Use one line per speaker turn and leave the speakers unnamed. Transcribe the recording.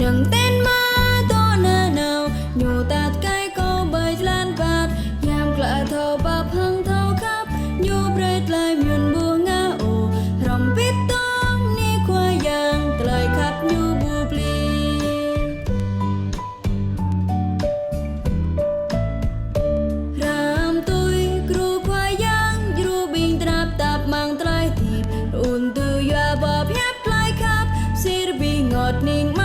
những tên ma to nơ nào nhủ tạt cái câu bơi lan bạt yam lạ thâu bập hăng thâu khắp nhủ bệt lại miền buông ngã ồ rầm bít tông ni khoa yang lời khắp nhủ bu pli ram tôi kru khoa yang kru bing trap tap mang trai thịt ôn từ ya bập hép lại khắp sir bing ngọt ninh